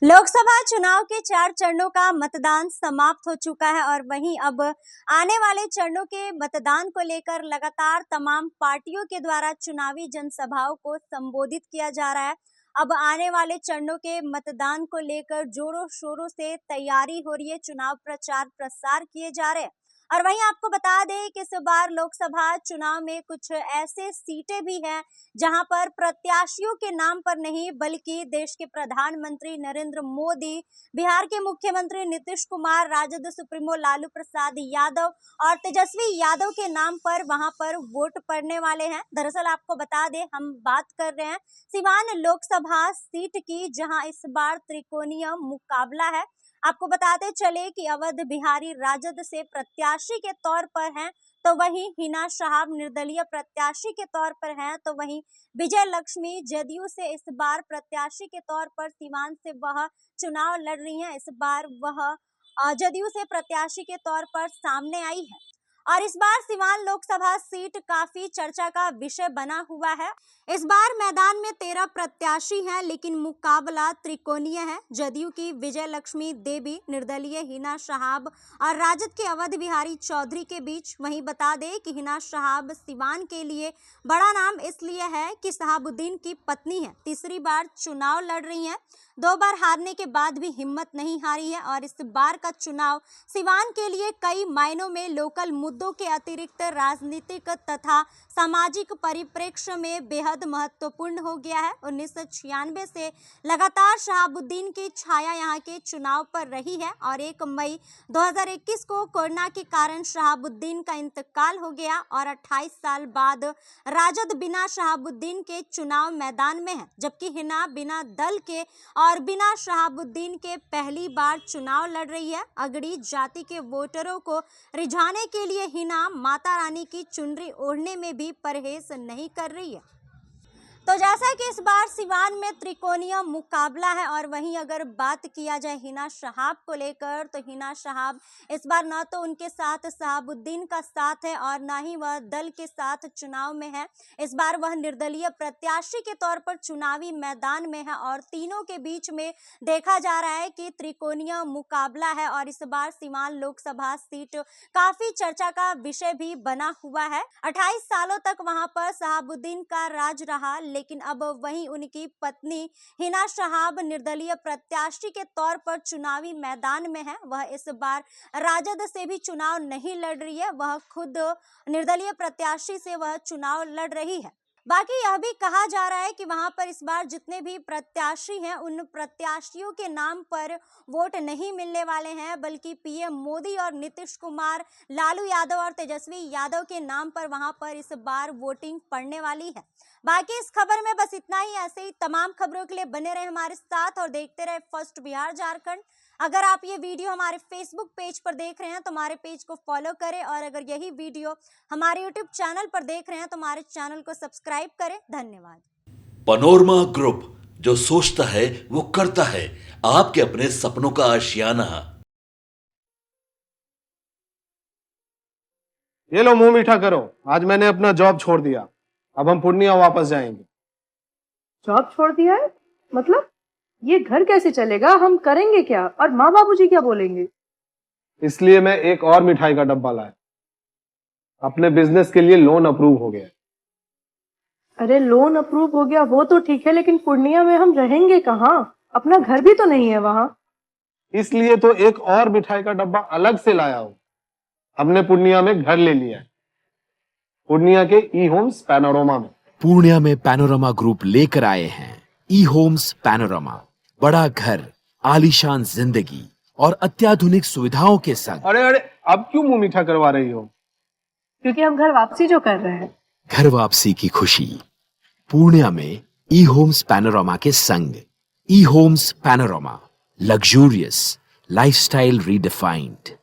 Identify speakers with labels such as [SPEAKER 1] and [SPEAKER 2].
[SPEAKER 1] लोकसभा चुनाव के 4 चरणों का मतदान समाप्त हो चुका है और वहीं अब आने वाले चरणों के मतदान को लेकर लगातार तमाम पार्टियों के द्वारा चुनावी जनसभाओं को संबोधित किया जा रहा है। अब आने वाले चरणों के मतदान को लेकर जोरों शोरों से तैयारी हो रही है, चुनाव प्रचार प्रसार किए जा रहे हैं। और वहीं आपको बता दें कि इस बार लोकसभा चुनाव में कुछ ऐसे सीटें भी हैं जहां पर प्रत्याशियों के नाम पर नहीं बल्कि देश के प्रधानमंत्री नरेंद्र मोदी, बिहार के मुख्यमंत्री नीतीश कुमार, राजद सुप्रीमो लालू प्रसाद यादव और तेजस्वी यादव के नाम पर वहां पर वोट पड़ने वाले हैं। दरअसल आपको बता दें, हम बात कर रहे हैं सिवान लोकसभा सीट की, जहां इस बार त्रिकोणीय मुकाबला है। आपको बताते चले कि अवध बिहारी राजद से प्रत्याशी के तौर पर हैं, तो वहीं हिना शहाब निर्दलीय प्रत्याशी के तौर पर हैं, तो वहीं विजय लक्ष्मी जदयू से इस बार प्रत्याशी के तौर पर सिवान से वह चुनाव लड़ रही हैं। इस बार वह जदयू से प्रत्याशी के तौर पर सामने आई है और इस बार सिवान लोकसभा सीट काफी चर्चा का विषय बना हुआ है। इस बार मैदान में 13 प्रत्याशी हैं, लेकिन मुकाबला त्रिकोणीय है। जदयू की विजय लक्ष्मी देवी, निर्दलीय हिना शहाब और राजद के अवध बिहारी चौधरी के बीच। वहीं बता दें कि हिना शहाब सिवान के लिए बड़ा नाम इसलिए है कि शहाबुद्दीन की पत्नी है, तीसरी बार चुनाव लड़ रही हैं, 2 बार हारने के बाद भी हिम्मत नहीं हारी है और इस बार का चुनाव सिवान के लिए कई मायनों में लोकल मुद्दों के अतिरिक्त राजनीतिक तथा सामाजिक परिप्रेक्ष्य में बेहद महत्वपूर्ण हो गया है। 1996 से लगातार शहाबुद्दीन की छाया यहां के चुनाव पर रही है और 1 मई 2021 को कोरोना के कारण शहाबुद्दीन का इंतकाल हो गया और 28 साल बाद राजद बिना शहाबुद्दीन के चुनाव मैदान में है, जबकि हिना बिना दल के और बिना शहाबुद्दीन के पहली बार चुनाव लड़ रही है। अगड़ी जाति के वोटरों को रिझाने के लिए हिना माता रानी की चुनरी ओढ़ने में भी परहेज नहीं कर रही है। तो जैसा कि इस बार सिवान में त्रिकोणीय मुकाबला है और वहीं अगर बात किया जाए हिना शहाब को लेकर, तो हिना शहाब इस बार न तो उनके साथ शहाबुद्दीन का साथ है और ना ही वह दल के साथ चुनाव में है। इस बार वह निर्दलीय प्रत्याशी के तौर पर चुनावी मैदान में है और तीनों के बीच में देखा जा रहा है कि त्रिकोणीय मुकाबला है और इस बार सिवान लोकसभा सीट काफी चर्चा का विषय भी बना हुआ है। 28 सालों तक वहां पर शहाबुद्दीन का राज रहा, लेकिन अब वहीं उनकी पत्नी हिना शहाब निर्दलीय प्रत्याशी के तौर पर चुनावी मैदान में है। वह इस बार राजद से भी चुनाव नहीं लड़ रही है, वह खुद निर्दलीय प्रत्याशी से वह चुनाव लड़ रही है। बाकी यह भी कहा जा रहा है कि वहां पर इस बार जितने भी प्रत्याशी हैं उन प्रत्याशियों के नाम पर वोट नहीं मिलने वाले हैं, बल्कि पीएम मोदी और नीतीश कुमार, लालू यादव और तेजस्वी यादव के नाम पर वहां पर इस बार वोटिंग पड़ने वाली है। बाकी इस खबर में बस इतना ही। ऐसे ही तमाम खबरों के लिए बने रहे हमारे साथ और देखते रहे फर्स्ट बिहार झारखंड। अगर आप ये वीडियो हमारे फेसबुक पेज पर देख रहे हैं तो हमारे पेज को फॉलो करें और अगर यही वीडियो हमारे यूट्यूब चैनल पर देख रहे हैं तो हमारे चैनल को सब्सक्राइब करें। धन्यवाद।
[SPEAKER 2] पनोरमा ग्रुप, जो सोचता है वो करता है। आपके अपने सपनों का आशियाना।
[SPEAKER 3] ये लो, मुंह मीठा करो। आज मैंने अपना जॉब छोड़ दिया, अब हम पूर्णिया वापस जाएंगे।
[SPEAKER 4] जॉब छोड़ दिया है? मतलब ये घर कैसे चलेगा? हम करेंगे क्या? और माँ बाबूजी क्या बोलेंगे?
[SPEAKER 3] इसलिए मैं एक और मिठाई का डब्बा लाया। अपने बिजनेस के लिए लोन अप्रूव हो गया।
[SPEAKER 4] अरे लोन अप्रूव हो गया वो तो ठीक है, लेकिन पूर्णिया में हम रहेंगे कहाँ? अपना घर भी तो नहीं है वहाँ।
[SPEAKER 3] इसलिए तो एक और मिठाई का डब्बा अलग से लाया हूँ। हमने पूर्णिया में घर ले लिया है, पूर्णिया के ई होम्स पैनोरमा में।
[SPEAKER 5] पूर्णिया में पैनोरमा ग्रुप लेकर आए हैं ई होम्स पैनोरमा। बड़ा घर, आलीशान जिंदगी और अत्याधुनिक सुविधाओं के संग।
[SPEAKER 3] अरे अरे, अब क्यों मुंह मीठा करवा रही हो?
[SPEAKER 4] क्योंकि हम घर वापसी जो कर रहे हैं।
[SPEAKER 5] घर वापसी की खुशी पूर्णिया में ई होम्स पैनोरमा के संग। E Homes Panorama, luxurious lifestyle redefined.